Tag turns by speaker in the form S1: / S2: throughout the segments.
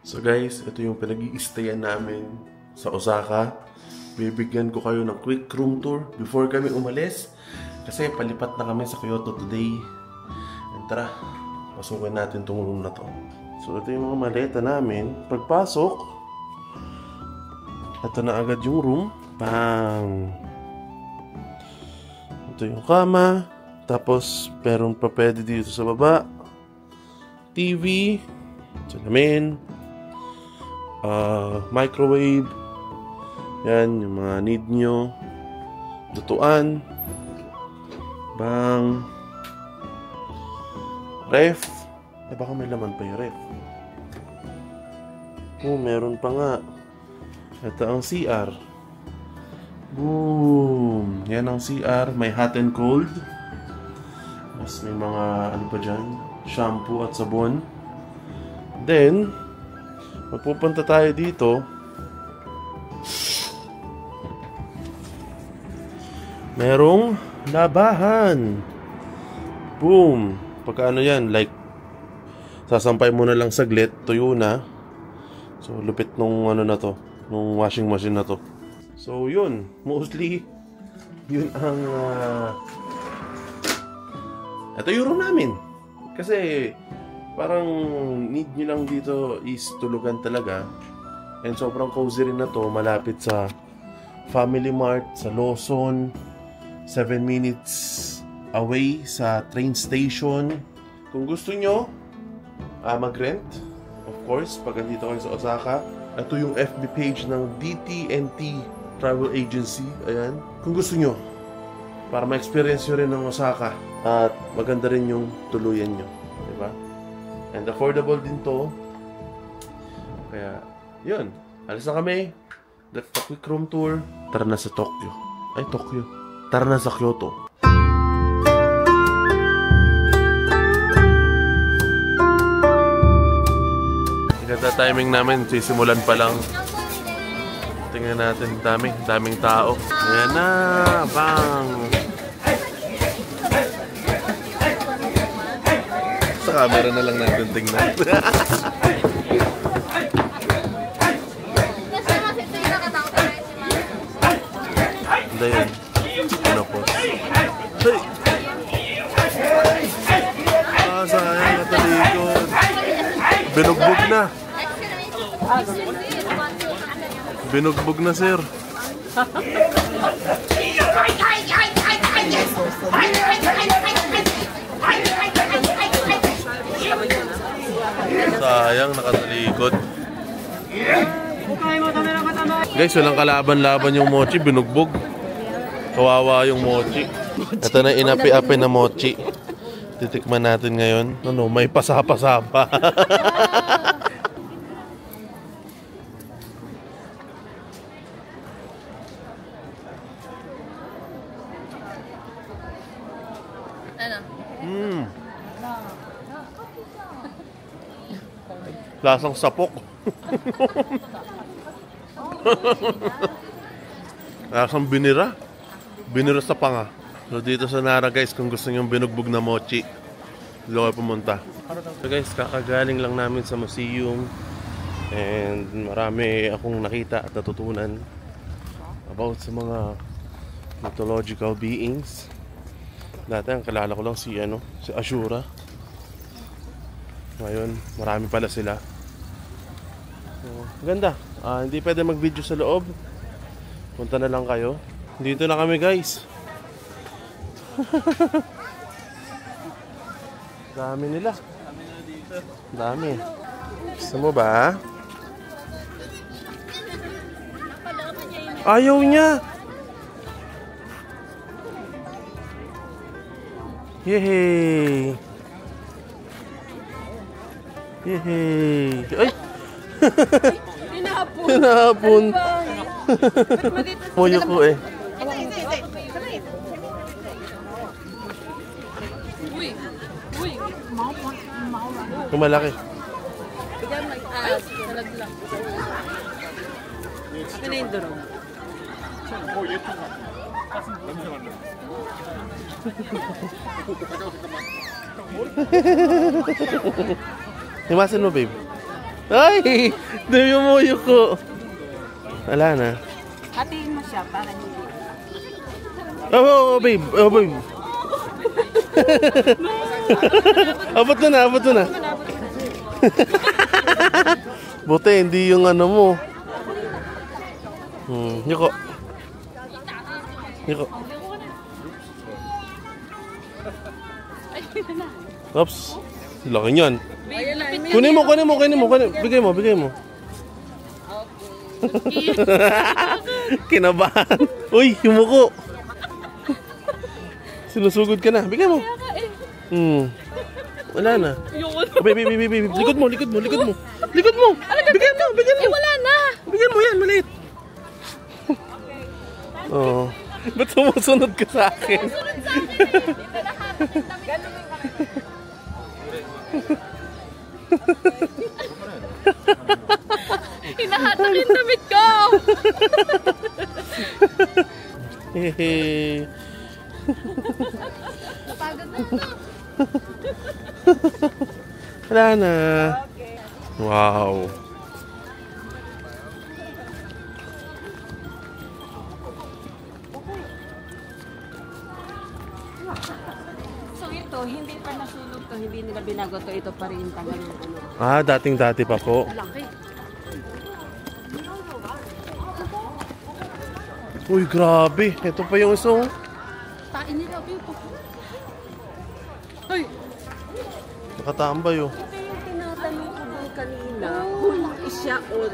S1: So guys, ito yung pinag-i-stayan namin sa Osaka. Bibigyan ko kayo ng quick room tour before kami umalis. Kasi palipat na kami sa Kyoto today. And tara, pasukin natin itong room na to. So ito yung mga maleta namin. Pagpasok, ito na agad yung room. Bang! Ito yung kama. Tapos, meron pa pwede dito sa baba. TV. Salamin. Microwave. Yan, yung mga need nyo. Lutuan. Bang. Ref. Baka may laman pa yung ref. Meron pa nga. Ito ang CR. Boom! Yan ang CR. May hot and cold. Mas may mga ano pa dyan. Shampoo at sabon. Then, magpupunta tayo dito. Merong labahan. Boom! Pagka ano yan, like, sasampay mo na lang saglit, tuyo na. So, lupit nung ano na to, nung washing machine na to. So, yun. Mostly, yun ang ito yung room namin. Kasi, parang need nyo lang dito is tulugan talaga. And sobrang cozy rin na to. Malapit sa Family Mart, sa Lawson. 7 minutes away sa train station. Kung gusto nyo mag-rent, of course, pag andito kayo sa Osaka, ito yung FB page ng DT&T Travel Agency. Ayan. Kung gusto nyo, para ma-experience nyo rin ng Osaka at maganda rin yung tuluyan nyo. Diba? And affordable din to. Kaya, yun. Alis na kami. That's the quick room tour. Tara na sa Tokyo. Ay, Tokyo. Tara na sa Kyoto. Ganda timing namin. Sisimulan pa lang. Tingnan natin. Daming tao. Ayan na. Bang! Sa camera na lang natin tingnan. Hindi yun. Ano po? Hey! Sayang natalikod. Binugbog na. Binugbog na, sir. Sayang, nakatalikod. Guys, walang kalaban-laban yung mochi. Binugbog. Kawawa yung mochi. Ito na inapi-api na mochi. Titikman natin ngayon. Ano, may pasa-pasa pa.
S2: Ano?
S1: Lasang sapok. Lasang binira. Binira sa panga. So dito sa Nara guys, kung gusto nyo binugbog na mochi, dito kayo pumunta. So guys, kakagaling lang namin sa museum. And marami akong nakita at natutunan about sa mga mythological beings. Dati ang kalala ko lang si Ashura. Ngayon, marami pala sila. So, ganda. Hindi pwede mag-video sa loob. Punta na lang kayo. Dito na kami guys. Dami nila. Dami. Gusto mo ba? Ayaw niya. Yehey. Yehey. Ay!
S2: Hinahapon.
S1: Hinahapon. Puyo ko eh. Kung malaki.
S2: Bigyan salag lang. Akin na yung durong.
S1: Himasin mo, babe. Ay! Dami mo yuko. Wala na.
S2: Hatiin mo siya para hindi.
S1: Oh, babe. Oh, babe. Abot mo na, abot mo na. Buti, hindi yung ano mo. Yuko. Yuko. Oops. Laki niyan. Kunin mo. Bigay mo. Kinabahan. Uy, yumuko. Sinusugod ka na. Bigay mo. Wala na. Baby. Likod mo. Bigyan mo.
S2: Wala na.
S1: Bigyan mo yan, maliit. Oh. Ba't sumusunod ka sa akin?
S2: Hinahatak yung damit ko.
S1: Hehe. Wala na. Wow.
S2: So ito, hindi pa nasunog to, hindi nila binago to, ito pa rin tagal yung ano.
S1: Ah, dating-dati pa po.
S2: Laki.
S1: Uy, grabe. Ito pa yung isa.
S2: Tain nila, Pipo. Ay!
S1: Nakatambay oh.
S3: Ito yung tinatanong ko doon kanina. Kung siya o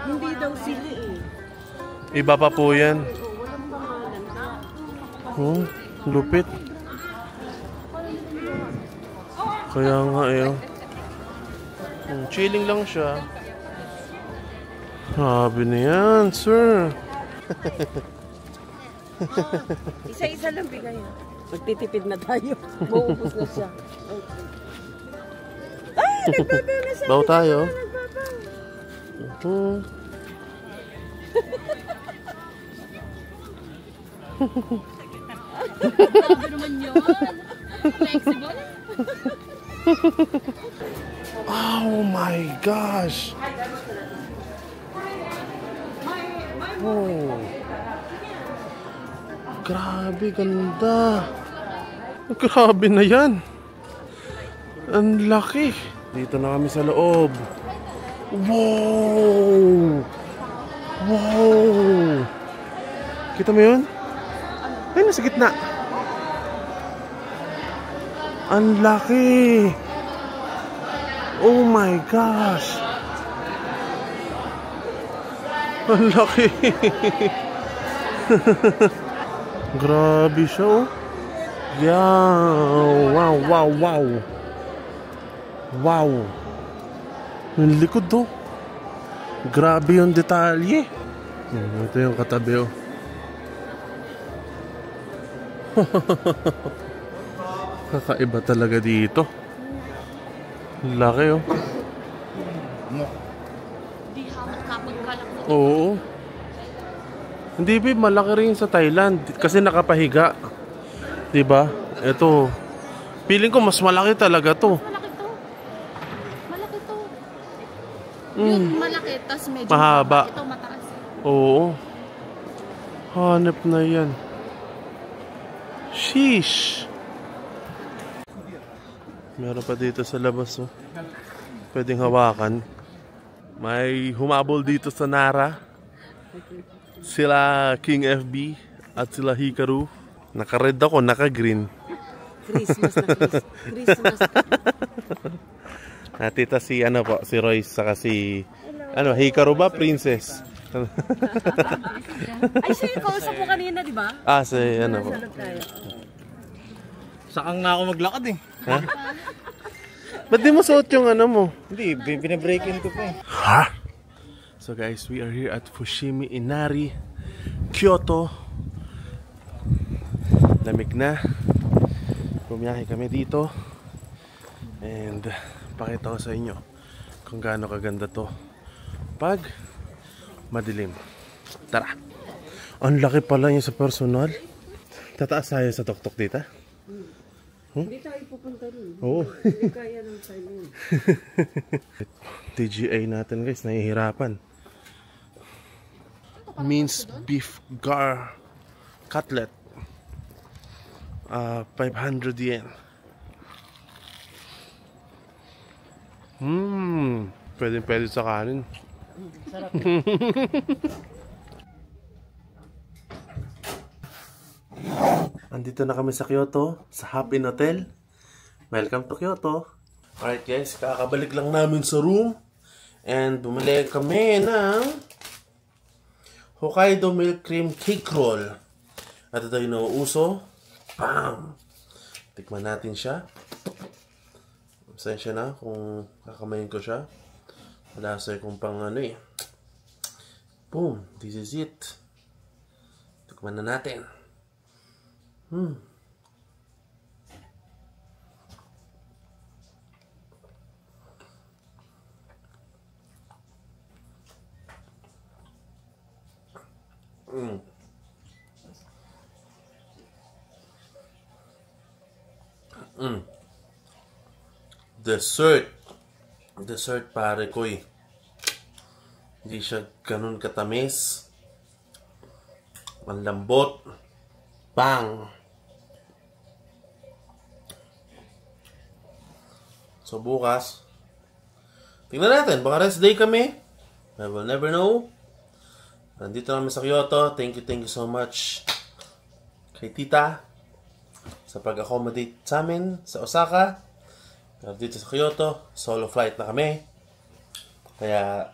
S3: hindi daw sila eh.
S1: Iba pa po yan.
S3: Walang pangalan na.
S1: Oh, lupit. Kaya nga eh. Chilling lang siya. Sabi na yan, sir.
S3: Isa-isa lang bigay. Magtitipid na tayo. Maubos na siya. Okay. Ah! Nagbabaw na siya!
S1: Baw tayo.
S2: Grabe naman yun. Flexible.
S1: Oh my gosh. Oh. Grabe, ganda. Grabe na yan. Ang laki. Dito na kami sa loob. Wow. Wow. Kita mo yun? Ay, nasa gitna. Ang laki. Oh my gosh. Ang laki. Grabe siya oh. Yeah. Wow. Wow. Yung likod oh. Grabe yung detalye. Ito yung katabi oh. Kakaiba talaga dito. Laki oh.
S2: Di hamot kapag kalak mo.
S1: Oo. Hindi ba malaki rin sa Thailand kasi nakapahiga. 'Di ba? Ito. Feeling ko mas malaki talaga 'to.
S2: Malaki to. Yung malaki, tas medyo
S1: Mahaba.
S2: Ito mataas.
S1: Oo. Hanep na 'yan. Sheesh. Meron pa dito sa labas oh. Pwedeng hawakan. May humabol dito sa Nara. Sila King FB at sila Hikaru. Naka-red ako, naka-green.
S3: Christmas na Christmas.
S1: Natita si ano po, si Royce saka si ano, Hikaru ba? Princess.
S3: Ay, siya yung kausap mo kanina, di ba?
S1: Ah, si ano po.
S3: Salot tayo.
S4: Sakang na ako maglakad eh.
S1: Ha? Ba't di mo suot yung ano mo?
S4: Hindi, binabreak-in ko pa eh.
S1: Ha? So guys, we are here at Fushimi Inari, Kyoto. Lamig na. Bumiyahe kami dito. And pakita ko sa inyo kung gaano kaganda to pag madilim. Tara! Ang laki pala niya sa personal. Tataas tayo sa tuktok dito.
S3: Hindi tayo pupunta rin.
S1: Oo.
S3: Hindi kaya ng silent.
S1: TGA natin guys, nahihirapan. Minced beef cutlet. 500 yen. Pwede sa kanin.
S3: Sarap.
S1: Andito na kami sa Kyoto, sa Hop-In Hotel. Welcome to Kyoto. Alright guys, kakabalik lang namin sa room. And bumili kami ng Hokkaido Milk Cream Cake Roll. At ito yung nauuso. Bam! Tikman natin siya. Pasensya na kung kakamayin ko siya. Malasa kung pang ano eh. Boom! This is it. Tikman na natin. Dessert pare ko eh. Hindi siya ganun katamis. Ang lambot. Bang! So bukas, tingnan natin, baka rest day kami. I will never know. Nandito kami sa Kyoto. Thank you so much kay tita sa pag-accommodate sa amin sa Osaka. Dito sa Kyoto, solo flight na kami. Kaya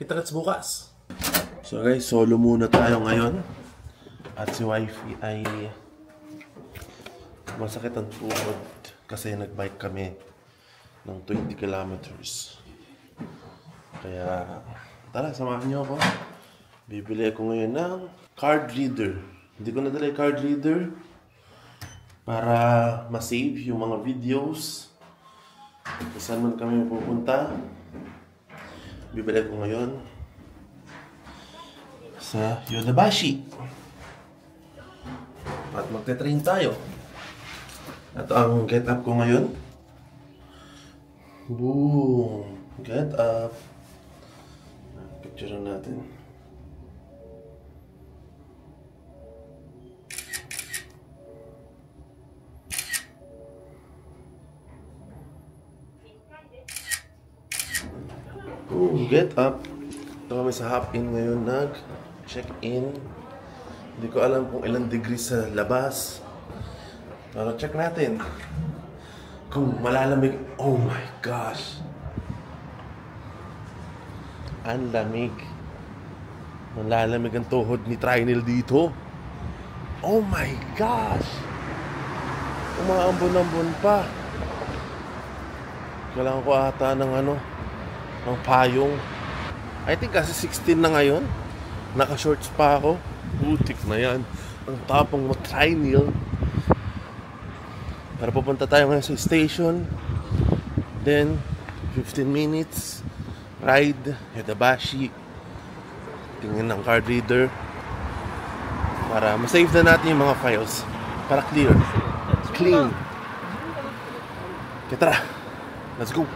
S1: kita-kits bukas. So guys, solo muna tayo ngayon. At si wifey ay masakit ang tuhod kasi nagbike kami ng 20 kilometers. Kaya tara, samahan niyo ako. Bibili ako ngayon ng card reader. Hindi ko nadala yung card reader para ma-save yung mga videos. Kung saan man kami pupunta. Bibili ako ngayon sa Yodobashi. At magte-train tayo. Ito ang get up ko ngayon. Boom! Get up. Picture natin. Boom! Get up. Ito kami sa Hop-In ngayon. Nag-check-in. Hindi ko alam kung ilang degrees sa labas. Pero check natin. Kung malalamig. Oh my gosh. Ang lamig. Malalamig ang tuhod ni Trinil dito. Oh my gosh. Umaambon-ambon pa. Kailangan ko ata ng ng payong. I think kasi 16 na ngayon. Naka-shorts pa ako. Butik na yan. Ang tapang mo, Trinil. Pero pupunta tayo ngayon sa station. Then 15 minutes ride, Yodobashi. Tingin ng card reader para ma-save na natin yung mga files para clear, clean. Okay, tara, let's go.